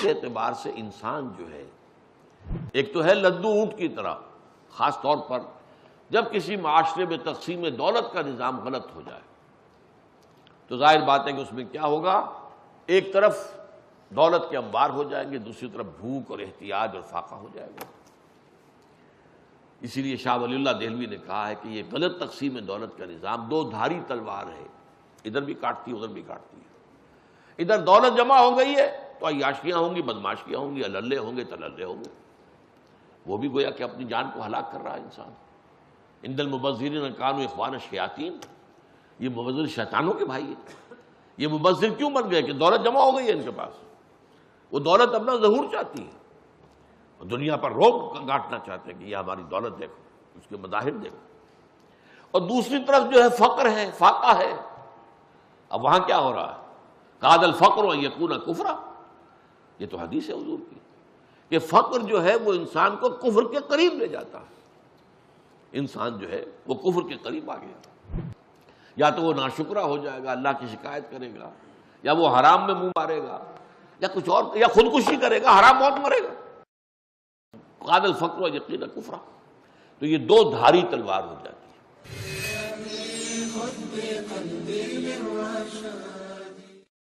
اعتبار سے انسان جو ہے، ایک تو ہے لدو اونٹ کی طرح، خاص طور پر جب کسی معاشرے میں تقسیم دولت کا نظام غلط ہو جائے تو ظاہر بات ہے کہ اس میں کیا ہوگا، ایک طرف دولت کے انبار ہو جائیں گے، دوسری طرف بھوک اور احتیاج اور فاقہ ہو جائے گا۔ اسی لیے شاہ ولی اللہ دہلوی نے کہا ہے کہ یہ غلط تقسیم دولت کا نظام دو دھاری تلوار ہے، ادھر بھی کاٹتی ہے ادھر بھی کاٹتی ہے۔ ادھر دولت جمع ہو گئی ہے تو عیاشیاں ہوں گی، بدماشیاں ہوں گی، اللے ہوں گے، تللے ہوں گے، وہ بھی گویا کہ اپنی جان کو ہلاک کر رہا ہے انسان۔ ان المبذرین کانوا اخوان الشیاطین، یہ مبذر شیطانوں کے بھائی ہیں۔ یہ مبذر کیوں بن گئے کہ دولت جمع ہو گئی ہے ان کے پاس، وہ دولت اپنا ظہور چاہتی ہے، دنیا پر روب گاٹنا چاہتے ہیں کہ یہ ہماری دولت دیکھو، اس کے مظاہر دیکھو، اور دوسری طرف جو ہے فقر ہے، فاقہ ہے۔ اب وہاں کیا ہو رہا ہے، کاد الفقر ان یکون کفرا، یہ تو حدیث ہے حضور کی کہ فقر جو ہے وہ انسان کو کفر کے قریب لے جاتا ہے۔ انسان جو ہے وہ کفر کے قریب آ گیا، یا تو وہ ناشکرا ہو جائے گا، اللہ کی شکایت کرے گا، یا وہ حرام میں منہ مارے گا، یا کچھ اور، یا خودکشی کرے گا، حرام موت مرے گا۔ قاد الفقر و یقین کفرا، تو یہ دو دھاری تلوار ہو جاتی ہے۔